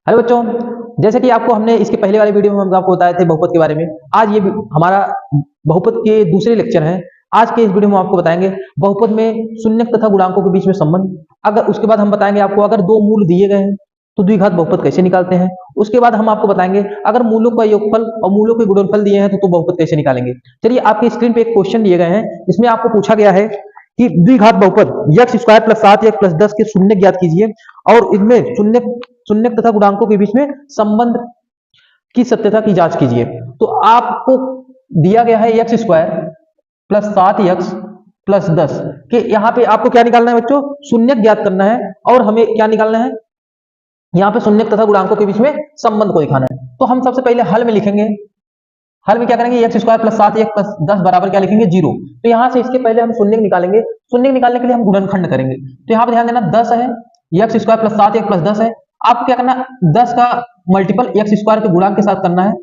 Hello बच्चों, जैसे कि आपको हमने इसके पहले वाले वीडियो में हम आपको बताए थे बहुपद के बारे में। आज ये हमारा बहुपद के दूसरे लेक्चर है। आज के इस वीडियो में आपको बताएंगे बहुपद में शून्यक तथा गुणांकों के बीच में संबंध। अगर उसके बाद हम बताएंगे आपको अगर दो मूल दिए गए हैं तो द्विघात बहुपद कैसे निकालते हैं। उसके बाद हम आपको बताएंगे अगर मूलों का योगफल और मूलों के गुणनफल दिए हैं तो बहुपद कैसे निकालेंगे। चलिए, आपकी स्क्रीन पे एक क्वेश्चन दिए गए हैं। इसमें आपको पूछा गया है कि द्विघात बहुपद x square plus 7x plus 10 के शून्य ज्ञात कीजिए और इनमें शून्य तथा गुणांकों के बीच में संबंध की सत्यता की जांच कीजिए। तो आपको दिया गया है x square plus 7x plus 10 के यहाँ पे आपको क्या निकालना है बच्चों, शून्य ज्ञात करना है और हमें क्या निकालना है, यहाँ पे शून्य तथा गुणांकों के बीच में संबंध को दिखाना है। तो हम सबसे पहले हल में लिखेंगे। हल में क्या करेंगे, x square plus 7x plus 10 बराबर क्या लिखेंगे, 0। तो यहाँ से इसके पहले हम शून्य निकालेंगे। शून्य निकालने के लिए हम गुणनखंड करेंगे। तो यहाँ पे ध्यान देना 10 है, x square plus 7x plus 10 है। आपको क्या करना है, 10 का मल्टीपल एक्स स्क्वायर के गुणांक के साथ करना है।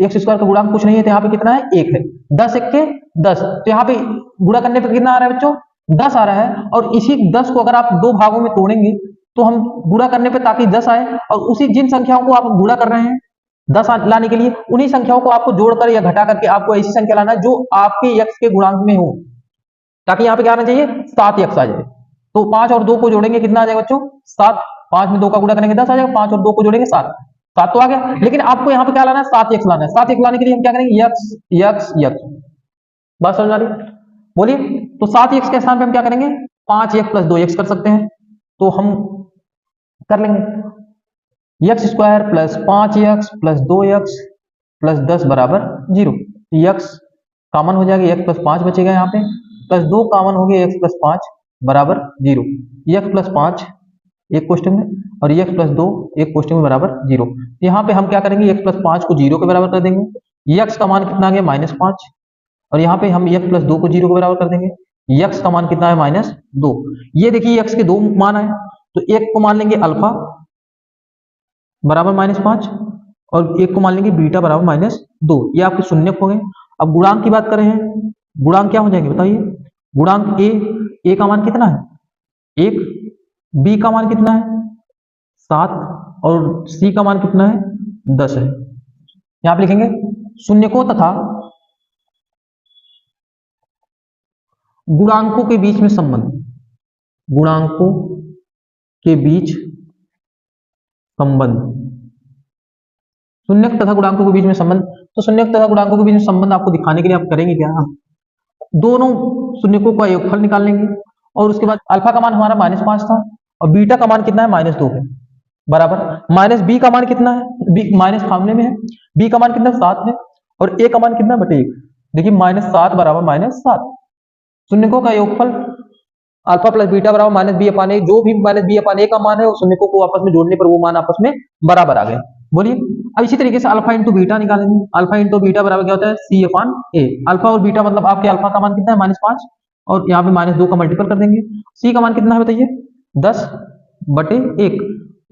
एक्स स्क्वायर का गुणांक कुछ नहीं है तो यहाँ पे कितना है, 1 है। 10 1 के 10, तो यहाँ पे गुणा करने पर कितना आ रहा है बच्चों, 10 आ रहा है। और इसी 10 को अगर आप दो भागों में तोड़ेंगे तो हम गुणा करने पे ताकि 10 आए, और उसी जिन संख्याओं को आप गुणा कर रहे हैं 10 लाने के लिए उन्हीं संख्याओं को आपको जोड़कर या घटा करके आपको ऐसी संख्या लाना है जो आपके x के गुणांक में हो, ताकि यहाँ पे क्या आना चाहिए, 7x आ जाए। तो 5 और 2 को जोड़ेंगे कितना आ जाएगा बच्चों, 7। 5 में 2 का गुणा करेंगे 10 आ जाएगा। 5 और 2 को जोड़ेंगे 7, 7 तो आ गया। लेकिन आपको यहाँ पे क्या लाना है, 7x लाना है। 7x लाने के लिए हम क्या करेंगे, x। बात समझ आ रही, बोलिए। तो 7x के स्थान पे हम क्या करेंगे, 5x प्लस 2x कर सकते हैं। तो हम कर लेंगे x square plus 5x plus 2x plus 10 बराबर 0। x कॉमन हो जाएगा, x प्लस 5 बचेगा यहाँ पे, प्लस 2 कॉमन हो गया, x प्लस 5 बराबर 0। x प्लस 5 एक क्वेश्चन में और x प्लस 2 एक क्वेश्चन में बराबर 0। यहाँ पे हम क्या करेंगे, x प्लस 5 को 0 के बराबर कर देंगे। x का मान कितना आ गया, -5। और यहाँ पे हम x प्लस 2 को 0 के बराबर कर देंगे। x का मान कितना है, -2। ये देखिए x के दो मान है, तो एक को मान लेंगे अल्फा बराबर -5 और एक को मान लेंगे बीटा बराबर -2। ये आपके शून्यक हो गए। अब गुणांक की बात कर रहे हैं, गुणांक क्या हो जाएंगे बताइए। गुणांक ए का मान कितना है, 1। बी का मान कितना है, 7। और सी का मान कितना है, 10 है। यहां पे लिखेंगे शून्यकों तथा गुणांकों के बीच में संबंध, गुणांकों के बीच संबंध, शून्यक तथा गुणांकों के बीच में संबंध। तो शून्यक तथा गुणांकों के बीच में संबंध आपको दिखाने के लिए आप करेंगे क्या, हम दोनों शून्यकों का योगफल निकाल लेंगे। और उसके बाद अल्फा का मान हमारा -5 था और बीटा का मान कितना है, -2 है, बराबर माइनस बी का मान कितना है, बी माइनस सामने में है, बी का मान कितना 7 है और ए का मान कितना बटे 1। देखिए -7 बराबर -7। शून्यकों का योगफल अल्फा प्लस बीटा बराबर -b/a। जो भी -b/a का मान है उस शून्यकों को आपस में जोड़ने पर वो मान आपस में बराबर आ गए। बोलिए। अब इसी तरीके से अल्फा इंटू बीटा निकालेंगे। अल्फा इंटू बीटा बराबर क्या होता है, c/a। अल्फा और बीटा मतलब आपके अल्फा का मान कितना है, -5 और यहाँ पे -2 का मल्टीपल कर देंगे। सी का मान कितना है बताइए, 10/1।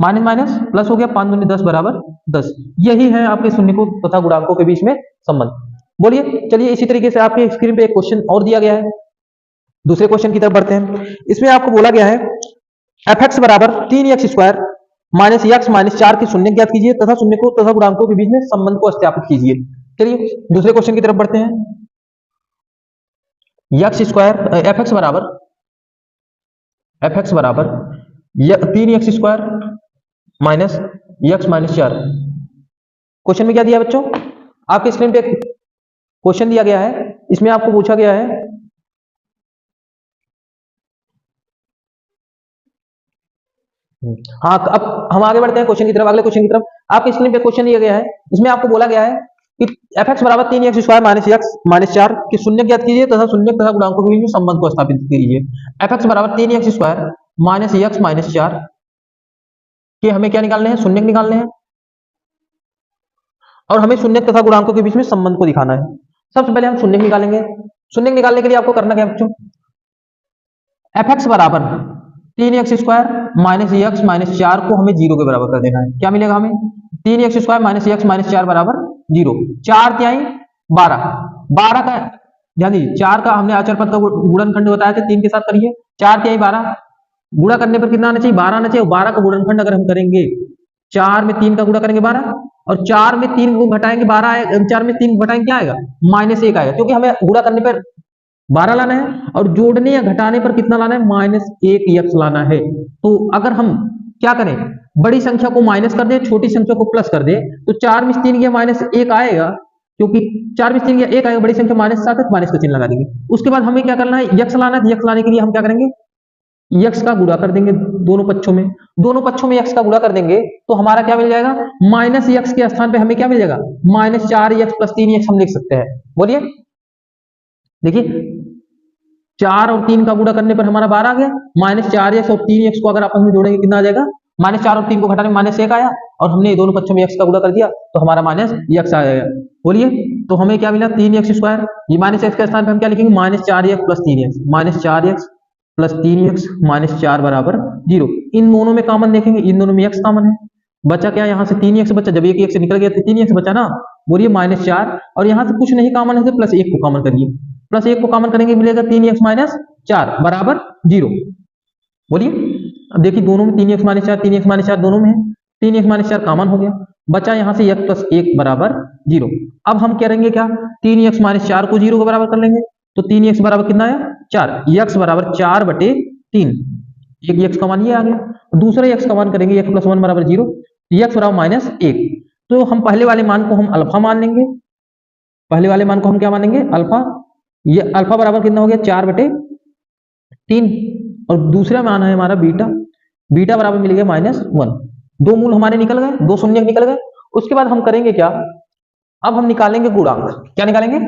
माइनस माइनस प्लस हो गया, 5 दूनी 10 बराबर 10। यही है आपके शून्यकों तथा गुणांकों के बीच में संबंध। बोलिए। चलिए, इसी तरीके से आपके स्क्रीन पे एक क्वेश्चन और दिया गया है। दूसरे क्वेश्चन की तरफ बढ़ते हैं। इसमें आपको बोला गया है f(x) बराबर 3x square minus x minus 4 की शून्य ज्ञात कीजिए तथा शून्यकों तथा गुणांकों के बीच में संबंध को सत्यापित कीजिए। चलिए दूसरे क्वेश्चन की तरफ बढ़ते हैं। x स्क्वायर f(x) बराबर 3x square minus x minus 4। Question में क्या दिया बच्चों, आपके स्क्रीन पे क्वेश्चन दिया गया है। इसमें आपको पूछा गया है हाँ, अब हम आगे बढ़ते हैं क्वेश्चन की तरफ, अगले क्वेश्चन की तरफ। आपके स्क्रीन पे क्वेश्चन दिया गया है। इसमें आपको बोला गया है कि f(x) बराबर 3x square minus x minus 4 की शून्य ज्ञात कीजिए तथा शून्य तथा गुणांकों के बीच में संबंध को स्थापित कीजिए। f(x) बराबर 3x square minus x minus 4 के हमें क्या निकालने हैं, शून्य निकालने हैं और हमें शून्य तथा गुणांकों के बीच में संबंध को दिखाना है। सबसे पहले हम शून्य निकालेंगे। शून्य निकालने के लिए आपको करना क्या है बच्चों, f(x) बराबर 3x square minus x minus 4 को हमें 0 के बराबर कर देना है। क्या मिलेगा हमें, 3x square minus x minus 4 बराबर 0। 4 तिहाई 12, 12 का ध्यान दीजिए, 4 का हमने अचर पद का गुणनखंड बताया था, 3 के साथ करिए। 4 तिहाई 12 गुणा करने पर कितना आना चाहिए, 12 आना चाहिए। 12 का गुणनखंड अगर हम करेंगे 4 में 3 का गुणा करेंगे 12, और 4 में 3 को घटाएंगे 12 आएगा, 4 में 3 घटाएंगे क्या आएगा, -1 आएगा, क्योंकि हमें गुणा करने पर 12 लाना है और जोड़ने या घटाने पर कितना लाना है, -1 यक्स लाना है। तो अगर हम क्या करें, बड़ी संख्या को माइनस कर दें, छोटी संख्या को प्लस कर दें, तो 4 में 3 गया -1 आएगा, क्योंकि 4 में 3 गया 1 आएगा, बड़ी संख्या -7 है, माइनस का चिन्ह लगा देंगे। उसके बाद हमें क्या करना है, यक्स लाना है। यक्स लाने के लिए हम क्या करेंगे, यक्स का गुणा कर देंगे दोनों पक्षों में, दोनों पक्षों में यक्स का गुणा कर देंगे, तो हमारा क्या मिल जाएगा, माइनस यक्स के स्थान पे हमें क्या मिल जाएगा, -4 प्लस 3 हम लिख सकते हैं। बोलिए, देखिए 4 और 3 का गुणा करने पर हमारा 12 आ गया, -4 और 3 को अगर आपस में जोड़ेंगे कितना आ जाएगा, -4 और 3 को घटाने में -1 आया, और हमने दोनों पक्षों में x का गुणा कर दिया तो हमारा -x आ जाएगा। बोलिए, तो हमें क्या मिला, 3x स्क्वायर, ये -x के स्थान पे हम क्या लिखेंगे, -4x plus 3x, -4x plus 3x -4 बराबर 0। इन दोनों में कॉमन देखेंगे, इन दोनों में x कॉमन है, बचा क्या, यहाँ से 3x बचा, जब एक x से निकल गया तो 3x बचा ना। बोलिए -4, और यहाँ से कुछ नहीं कॉमन है तो +1 को कॉमन करिए, +1 को कॉमन करेंगे मिलेगा 3x - 4 बराबर 0। बोलिए, अब देखिए दोनों में 3x - 4, 3x - 4 दोनों में है, 3x - 4 कॉमन हो गया, बचा यहाँ से x + 1 बराबर 0। अब हम करेंगे क्या, 3x - 4 को 0 के बराबर कर लेंगे, तो 3x बराबर कितना आया, 4, x बराबर 4/3, एक x का मान ये आ गया। दूसरा x का मान करेंगे, x + 1 बराबर 0, x बराबर -1। तो हम पहले वाले मान को हम अल्फा मान लेंगे, पहले वाले मान को हम क्या मानेंगे, अल्फा। ये अल्फा बराबर कितना हो गया, 4/3, और दूसरा मान है हमारा बीटा, बीटा बराबर मिल गया -1। दो मूल हमारे निकल गए, दो शून्य निकल गए। उसके बाद हम करेंगे क्या, अब हम निकालेंगे गुणांक। क्या निकालेंगे,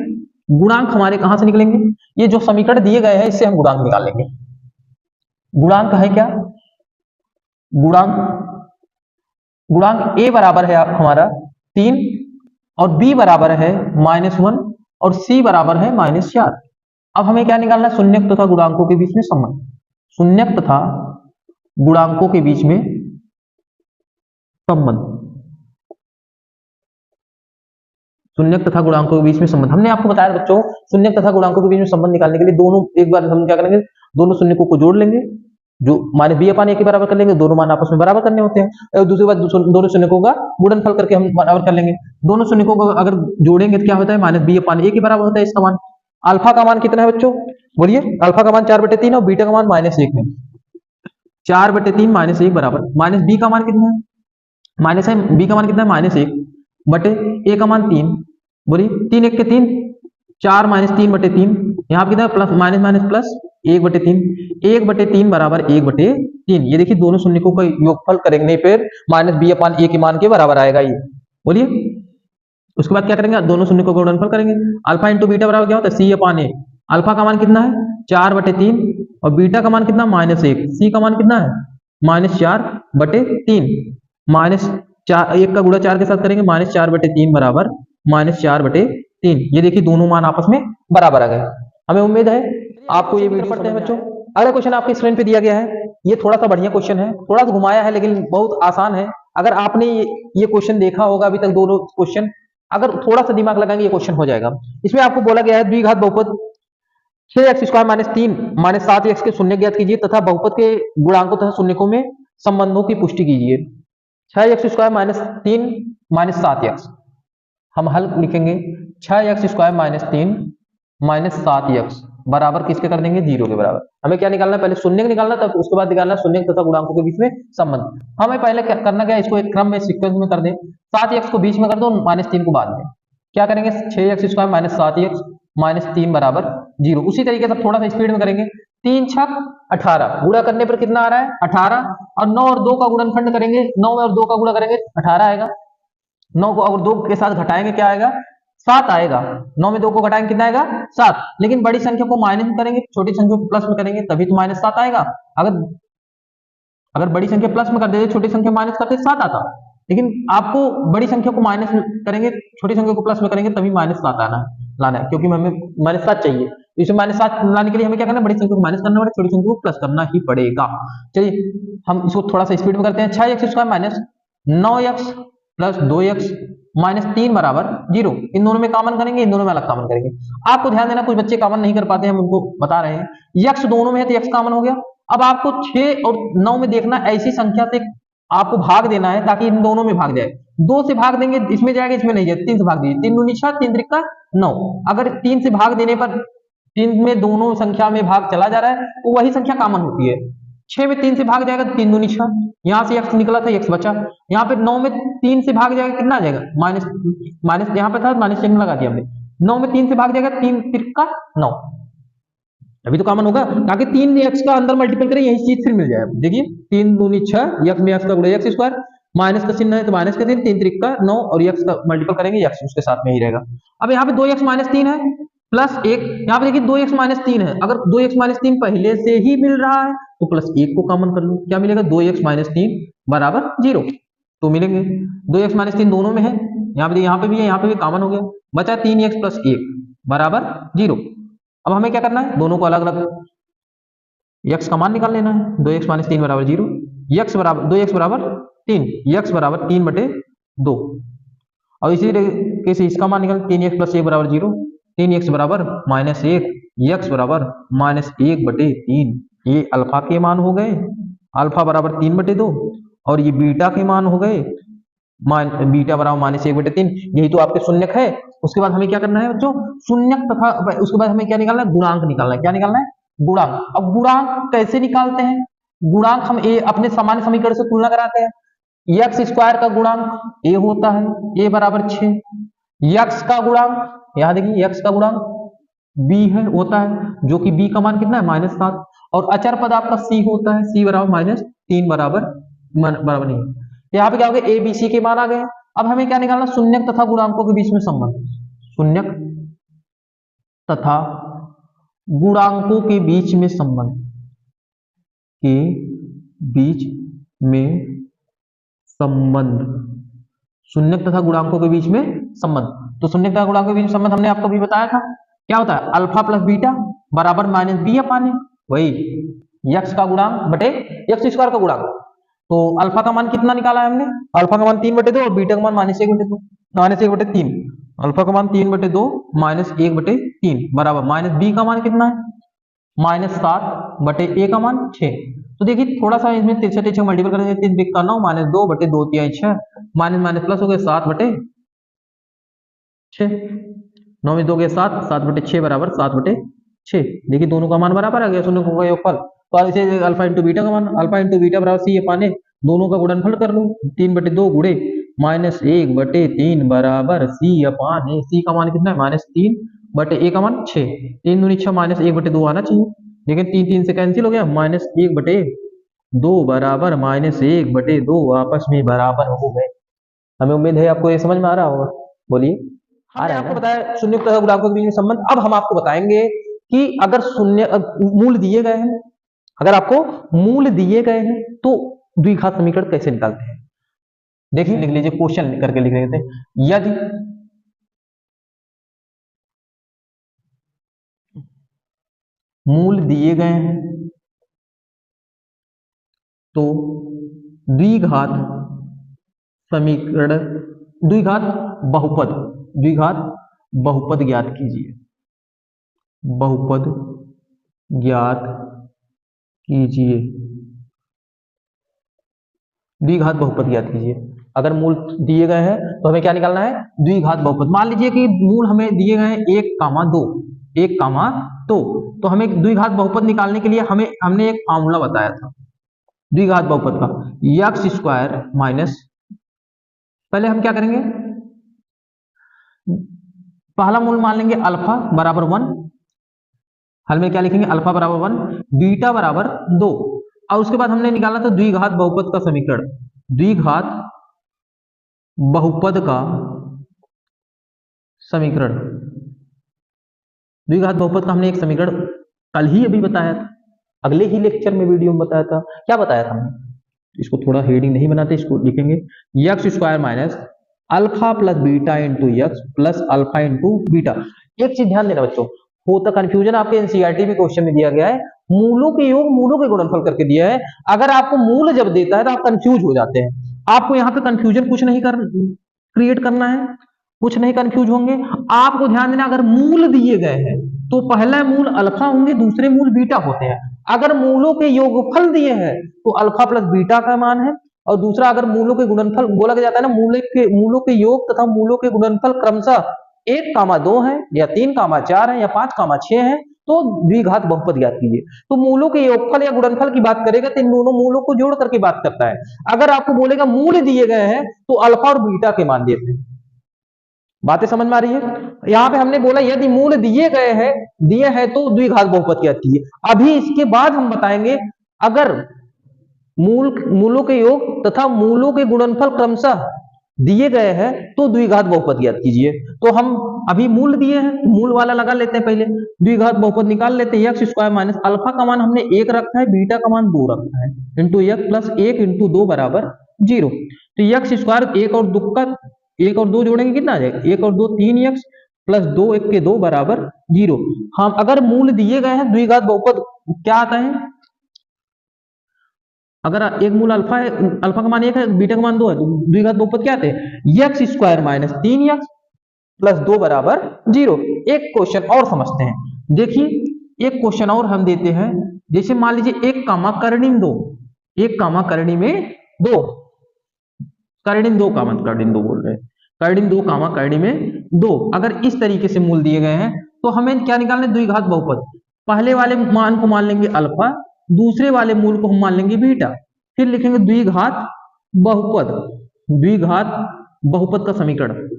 गुणांक हमारे कहां से निकलेंगे, ये जो समीकरण दिए गए हैं इससे हम गुणांक निकाल लेंगे। गुणांक है क्या, गुणांक a बराबर है हमारा 3, और b बराबर है -1, और c बराबर है -4। अब हमें क्या निकालना है, शून्यक तथा गुणांकों के बीच में संबंध, शून्यक तथा गुणांकों के बीच में संबंध, शून्यक तथा गुणांकों के बीच में संबंध। हमने आपको बताया बच्चों, शून्यक तथा गुणांकों के बीच में संबंध निकालने के लिए दोनों, एक बार हम क्या करेंगे, दोनों शून्यकों को जोड़ लेंगे, जो -b/a के बराबर कर लेंगे, दोनों मान आपस में बराबर करने होते हैं, और दूसरी बात दोनों शून्यकों का गुणनफल करके हम बराबर कर लेंगे। दोनों शून्यकों को अगर जोड़ेंगे तो क्या होता है, -b/a के बराबर होता है इसका मान। अल्फा का मान कितना है बच्चों, बोलिए, अल्फा का मान 4/3 और बीटा का मान -1 है। 4/3 -1 बराबर -b का मान कितना है, b का मान कितना है, -1/a का मान 3। बोलिए, 3 1 के 3, 4 -3/3, यहाँ कितना है, प्लस माइनस प्लस 1/3, 1/3 बराबर 1/3। ये देखिए दोनों शून्यकों का योगफल करेंगे फिर -b/a के मान के बराबर आएगा ये। बोलिए, उसके बाद क्या करेंगे, दोनों शून्यकों का गुणनफल करेंगे, अल्फा इंटू बीटा बराबर क्या होता है, c/a। अल्फा का मान कितना है, 4/3, और बीटा का मान कितना, -1, सी का मान कितना है, -4/3, -4, 1 का गुणा 4 के साथ करेंगे, -4/3 बराबर -4/3। ये देखिए दोनों मान आपस में बराबर आ गए। हमें उम्मीद है आपको ये वीडियो पढ़ते हैं बच्चों। अगला क्वेश्चन आपके स्क्रीन पे दिया गया है, ये थोड़ा सा बढ़िया क्वेश्चन है, थोड़ा सा घुमाया है लेकिन बहुत आसान है। अगर आपने ये क्वेश्चन देखा होगा अभी तक, दोनों क्वेश्चन, अगर थोड़ा सा दिमाग लगाएंगे ये क्वेश्चन हो जाएगा। इसमें आपको बोला गया है द्विघात बहुपद 6x² - 3 - 7x के शून्य ज्ञात कीजिए तथा बहुपद के गुणांकों तथा शून्यकों में संबंधों की पुष्टि कीजिए। 6x² - 3 - 7x, हम हल लिखेंगे 6x² - 3 - 7x बराबर किसके कर देंगे, 0 के बराबर। हमें क्या निकालना है, पहले शून्य निकालना, तब उसके बाद निकालना शून्य तथा गुणांकों के बीच में संबंध। हमें पहले क्या करना, क्या इसको एक क्रम में सीक्वेंस में कर दें, 7x को बीच में कर दो, -3 को बाद में। क्या करेंगे, 6x² - 7x - 3 बराबर 0। उसी तरीके से थोड़ा सा स्पीड में करेंगे, 3 छक 18, गुणा करने पर कितना आ रहा है, 18, और 9 और 2 का गुणनखंड करेंगे, 9 और 2 का गुणा करेंगे 18 आएगा, 9 को अगर 2 के साथ घटाएंगे क्या आएगा, 7 आएगा। 9 में 2 को घटाएंगे कितना आएगा, 7। लेकिन बड़ी संख्या को माइनस में करेंगे, छोटी संख्या को प्लस में करेंगे, तभी तो -7 आएगा। अगर बड़ी संख्या प्लस में कर देते, छोटी संख्या माइनस करते, 7 आता। लेकिन आपको बड़ी संख्या को माइनस में करेंगे, छोटी संख्या को प्लस में करेंगे, तभी -7 लाना है, क्योंकि हमें -7 चाहिए। इसे -7 लाने के लिए हमें क्या करना है, बड़ी संख्या को माइनस करना पड़ेगा, छोटी संख्या को प्लस करना ही पड़ेगा। चलिए हम इसको थोड़ा सा स्पीड में करते हैं। 6x² - 9x + 2x - 3 बराबर 0। इन दोनों में कॉमन करेंगे, इन दोनों में अलग कॉमन करेंगे। आपको ध्यान देना, कुछ बच्चे कॉमन नहीं कर पाते, हम उनको बता रहे हैं। x दोनों में है तो x कॉमन हो गया। अब आपको 6 और 9 में देखना, ऐसी संख्या से आपको भाग देना है ताकि इन दोनों में भाग जाए। 2 से भाग देंगे, इसमें जाएगा, इसमें नहीं जाएगा, 3 से भाग दीजिए, 3 दूनी 6, 3 त्रिका 9। अगर 3 से भाग देने पर 3 में दोनों संख्या में भाग चला जा रहा है तो वही संख्या कॉमन होती है। 6 में 3 से भाग जाएगा, 3 दूनी 6, यहाँ से x निकला था, x बचा। यहाँ पे 9 में 3 से भाग जाएगा, कितना आ जाएगा, माइनस यहाँ पे था, माइनस चिन्ह लगा दिया हमने। 9 में 3 से भाग जाएगा, 3 त्रिका 9, अभी तो कॉमन होगा, ताकि 3 x का अंदर मल्टीपल करें, यही चीज फिर मिल जाए। देखिए 3 दूनी 6, x में x का गुणा x स्क्वायर, माइनस का चिन्ह है तो माइनस का चिन्ह, 3 त्रिका 9 और x का मल्टीपल करेंगे, x उसके साथ में ही रहेगा। अब यहाँ पे 2x माइनस 3 है प्लस 1, यहाँ पे देखिए 2x माइनस 3 है, अगर 2x माइनस 3 पहले से ही मिल रहा है तो प्लस 1 को कॉमन कर लो, क्या मिलेगा, 2x माइनस 3 बराबर 0, तो मिलेंगे 2x माइनस 3 दोनों में है, यहाँ पे भी है, यहाँ पे भी कॉमन हो गया, बचा 3x प्लस 1 बराबर 0। अब हमें क्या करना है, दोनों को अलग अलग x का मान निकाल लेना है, 2x माइनस 3 बराबर 0, x बराबर 2x बराबर 3, x बराबर 3/2, और इसी तरीके से इसका मान निकाल, 3x प्लस 1 बराबर 0, 3x बराबर माइनस 1, x बराबर माइनस 1/3, ये अल्फा के मान हो गए, अल्फा बराबर 3/2, और ये बीटा के मान हो गए, बीटा बराबर माइनस 1/3, यही तो आपके शून्यक है। उसके बाद हमें क्या करना है बच्चों, शून्यक तथा उसके बाद हमें क्या निकालना है, गुणांक निकालना है, क्या निकालना है, गुणांक। अब गुणांक कैसे निकालते हैं, गुणांक हम अपने सामान्य समीकरण से तुलना कराते हैं, एक्स स्क्वायर का गुणांक a होता है, a बराबर 6, x का गुणांक, यहाँ देखिए x का गुणांक b है होता है, जो कि b का मान कितना है, -7, और अचर पद आपका c होता है, c बराबर -3 बराबर नहीं, यहाँ पे क्या हो गया, a b c के मान आ गए। अब हमें क्या निकालना, शून्यक तथा गुणांकों के बीच में संबंध, शून्यक तथा गुणांकों के बीच में संबंध, के बीच में संबंध, शून्यक तथा गुणांकों के बीच में संबंध। तो शून्यक तथा गुणांकों के बीच में संबंध हमने आपको भी बताया था, क्या होता है, अल्फा प्लस बीटा बराबर माइनस बी अपान ए, वही x का गुणांक बटे x स्क्वायर का गुणांक। तो अल्फा का मान कितना निकाला है हमने, अल्फा का मान 3/2 और बीटा का मान -1/2, -1/3, अल्फा का मान 3/2 -1/3 बराबर माइनस बी का मान कितना है, -7/a का मान 6। तो देखिए थोड़ा सा इसमें तिरछा मल्टीपल करेंगे, 3 त्रिका 9, -2/2 3 6, माइनस प्लस हो गया 7/6, 9 में 2 गए 7, 7/6 बराबर 7/6। देखिए दोनों का मान बराबर आ गया, शून्य का योगफल, तो इसे अल्फा इंटू बीटा का मान, अल्फा इंटू बीटा बराबर सी अपान ए, दोनों का गुणनफल कर लो, 3/2 गुणे -1/3 बराबर सी अपान ए, सी का मान कितना है, -3/a का मान 6, 3 दूनी 6, -1/2 आना चाहिए, लेकिन 3 3 से कैंसिल हो गया, -1/2 बराबर -1/2 आपस में बराबर हो गए। हमें उम्मीद है आपको ये समझ में आ रहा होगा, बोलिए। हमने आपको बताया शून्य तथा गुणांकों के बीच में संबंध। अब हम आपको बताएंगे कि अगर शून्य मूल दिए गए हैं, अगर आपको मूल दिए गए हैं तो द्विघात समीकरण कैसे निकालते हैं, देखिए लिख लीजिए, क्वेश्चन करके लिख रहे थे, यदि मूल दिए गए हैं तो द्विघात समीकरण, द्विघात बहुपद ज्ञात कीजिए, बहुपद ज्ञात कीजिए, द्विघात बहुपद ज्ञात कीजिए। अगर मूल दिए गए हैं तो हमें क्या निकालना है, द्विघात बहुपद। मान लीजिए कि मूल हमें दिए गए हैं 1,2, तो हमें द्विघात बहुपद निकालने के लिए हमने एक फॉर्मूला बताया था द्विघात बहुपद का, एक्स स्क्वायर माइनस, पहले हम क्या करेंगे, पहला मूल मान लेंगे अल्फा बराबर 1, हल में क्या लिखेंगे, अल्फा बराबर 1, बीटा बराबर 2, और उसके बाद हमने निकाला था द्विघात बहुपद का समीकरण, द्विघात बहुपद का समीकरण, द्विघात बहुपद का हमने एक समीकरण कल ही अभी बताया था, अगले ही लेक्चर में वीडियो में बताया था। क्या बताया था हमने, इसको थोड़ा हेडिंग नहीं बनाते, इसको लिखेंगे x square minus alpha plus beta into x plus alpha into beta. एक चीज ध्यान देना बच्चों, होता कंफ्यूजन आपके एनसीईआरटी में क्वेश्चन में दिया गया है, मूलों के योग मूलों के गुणनफल करके दिया है। अगर आपको मूल जब देता है तो आप कंफ्यूज हो जाते हैं। आपको यहाँ पे कंफ्यूजन कुछ नहीं क्रिएट करना है, कुछ नहीं कंफ्यूज होंगे। आपको ध्यान देना, अगर मूल दिए गए हैं तो पहला मूल अल्फा होंगे, दूसरे मूल बीटा होते हैं। अगर मूलों के योगफल दिए हैं तो अल्फा प्लस बीटा का मान है, और दूसरा अगर मूलों के गुणनफल बोला जाता है ना, मूलों के योग तथा मूलों के गुणनफल क्रमशः 1,2 है या 3,4 है या 5,6 है तो द्विघात बहुपद ज्ञात कीजिए। तो मूलों के योगफल या गुणनफल की बात करेगा तो इन दोनों मूलों को जोड़ करके बात करता है। अगर आपको बोलेगा मूल दिए गए हैं तो अल्फा और बीटा के मान देते हैं। बातें समझ में आ रही है? यहां पे हमने बोला यदि मूल दिए हैं तो द्विघात बहुपद ज्ञात कीजिए। अभी इसके बाद हम बताएंगे अगर मूलों के योग तथा मूलों के गुणनफल क्रमशः दिए गए हैं तो द्विघात बहुपद ज्ञात कीजिए। तो हम अभी मूल दिए हैं, मूल वाला लगा लेते हैं, पहले द्विघात बहुपद निकाल लेते हैं। एक्स स्क्वायर माइनस अल्फा का मान हमने 1 रखा है, बीटा का मान 2 रखा है, इंटू एक्स प्लस 1 इंटू 2 बराबर 0। तो एक्स स्क्वायर 1 और 2 जोड़ेंगे कितना आ जाएगा, 1 और 2 3 एक्स प्लस 2 1 के 2 बराबर 0। हम अगर मूल दिए गए हैं द्विघात बहुपद क्या आता है, अगर एक मूल अल्फा है, अल्फा का मान 1 है, बीटा का मान 2 है, तो द्विघात बहुपद क्या आते हैं, x square minus 3x plus 2 बराबर 0। एक क्वेश्चन और समझते हैं, देखिए एक क्वेश्चन और हम देते हैं। जैसे मान लीजिए 1 कामा करणी 2, 1 कामा करणी में 2, करणी 2 कामा करणी 2 बोल रहे हैं, करणी 2 कामा करणी में 2, अगर इस तरीके से मूल दिए गए हैं तो हमें क्या निकालना है, द्विघात बहुपद। पहले वाले मान को मान लेंगे अल्फा, दूसरे वाले मूल को हम मान लेंगे बीटा, फिर लिखेंगे द्विघात बहुपद, द्विघात बहुपद का समीकरण,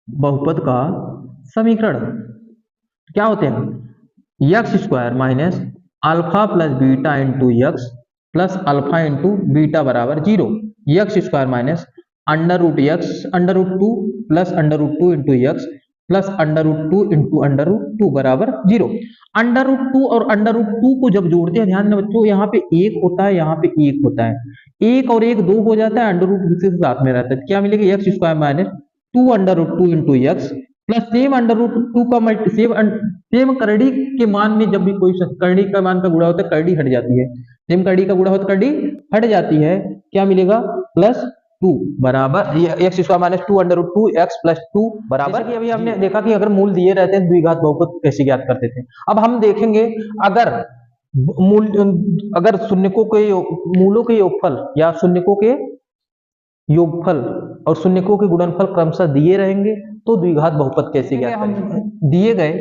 बहुपद का समीकरण क्या होते हैं, x square minus alpha plus beta into x plus alpha into beta बराबर 0। X square minus under root x under root 2 plus under root 2 into x plus under root 2 into under root 2 बराबर 0। Under root 2 और under root 2 को जब जोड़ते हैं, ध्यान देना बच्चों, यहाँ पे 1 होता है, यहाँ पे 1 होता है, 1 और 1 2 हो जाता है, अंडर रूट से साथ में रहता है, क्या मिलेगा, x square minus 2 under root 2 into x plus same under root 2 का सेम करड़ी के मान में जब भी कोई करड़ी का मान का गुणा होता है, करड़ी हट जाती है, सेम करड़ी का गुणा होता है, करड़ी हट जाती है, क्या मिलेगा, प्लस 2 बराबर x square minus 2 under root 2 x plus 2 बराबर। कि अभी हमने देखा कि अगर मूल दिए रहते हैं द्विघात बहुपद कैसे ज्ञात करते थे। अब हम देखेंगे अगर शून्यकों के मूलों के योगफल या शून्यकों के योगफल और शून्यकों के गुणनफल क्रमशः दिए रहेंगे तो द्विघात बहुपद कैसे ज्ञात करेंगे। दिए गए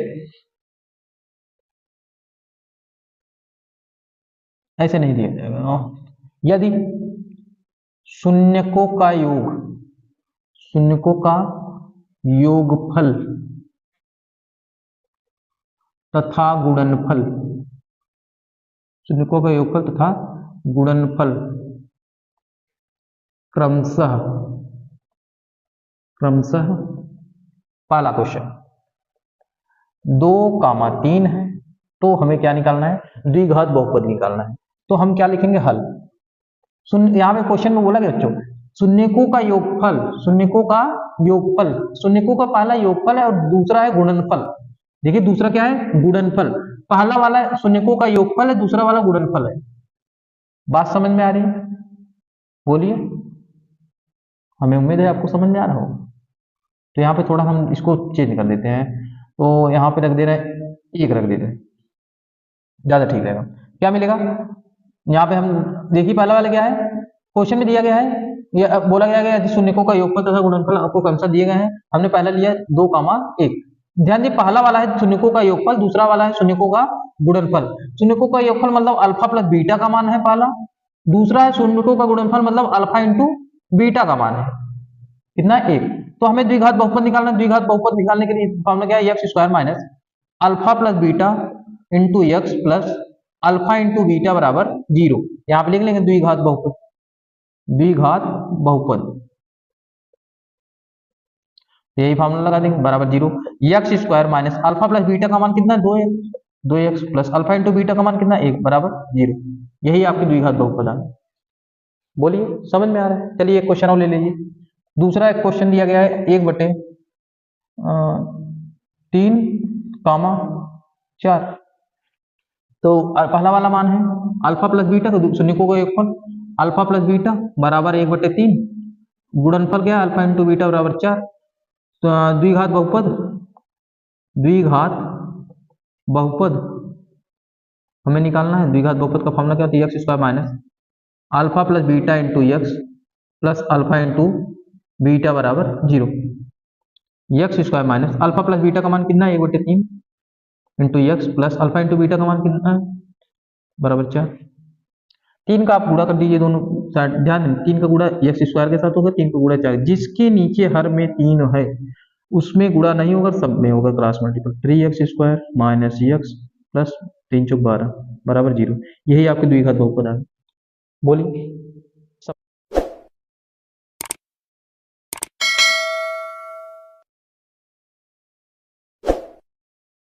ऐसे नहीं दिया जाएगा, यदि शून्यकों का योगफल तथा गुणनफल, शून्यकों का योगफल तथा गुणनफल क्रमशः पहला क्वेश्चन 2,3 है तो हमें क्या निकालना है, द्विघात बहुपद निकालना है। तो हम क्या लिखेंगे, हल। यहाँ पे क्वेश्चन में बोला गया बच्चों शून्यकों का पहला योगफल है और दूसरा है गुणनफल। देखिए दूसरा क्या है, गुणनफल, पहला वाला शून्यकों का योगफल है, दूसरा वाला गुणनफल है। बात समझ में आ रही है, बोलिए, हमें उम्मीद है आपको समझ में आ रहा हो। तो यहाँ पे थोड़ा हम इसको चेंज कर देते हैं, तो यहाँ पे रख दे रहे हैं 1 रख देते हैं, ज्यादा ठीक रहेगा। क्या मिलेगा, यहाँ पे हम देखिए पहला वाला क्या है, क्वेश्चन में दिया गया है, ये बोला गया है यदि शून्यकों का योगफल तथा गुणनफल आपको क्रमशः दिए गए हैं, हमने पहला लिया 2,1। ध्यान दिए पहला वाला है शून्यकों का योगफल, दूसरा वाला है शून्यकों का गुणनफल। शून्यकों का योगफल मतलब अल्फा प्लस बीटा का मान है पहला, दूसरा है शून्यकों का गुणनफल मतलब अल्फा इंटू बीटा का मान है कितना, 1। तो हमें द्विघात बहुपद निकालना है। द्विघात बहुपद निकालने के लिए फॉर्मूला क्या है, x square minus alpha plus beta into x plus alpha into beta बराबर 0। यहाँ पे लिख लेंगे द्विघात बहुपद, यही फॉर्मूला लगा देंगे, बराबर 0। X square minus alpha plus beta का मान कितना, 2x plus alpha into beta का मान कितना, 1 बराबर 0। यही आपकी द्विघात बहुपद है। बोलिए समझ में आ रहा है। चलिए एक क्वेश्चन और ले लीजिए। दूसरा एक क्वेश्चन दिया गया है 1/3,4। तो पहला वाला मान है अल्फा प्लस बीटा, तो शून्यकों का योगफल अल्फा प्लस बीटा बराबर 1/3, गुणनफल क्या है अल्फा इंटू बीटा बराबर 4। तो द्विघात बहुपद हमें निकालना है। द्विघात बहुपद का फॉर्मूला क्या होता है, x square minus alpha plus beta into x plus alpha into beta बराबर 0। X square minus alpha plus beta का मान कितना है 1/3 into x plus alpha into beta का मान कितना है बराबर 4। 3 का आप गुणा कर दीजिए दोनों साइड, ध्यान दें 3 का गुणा एक्स स्क्वायर के साथ होगा, 3 का गुणा 4, जिसके नीचे हर में 3 है उसमें गुणा नहीं होगा, सब में होगा cross multiple. 3x square minus x plus 3 चौक 12 बराबर 0। यही आपके द्विघात बहुपद है। बोलिए।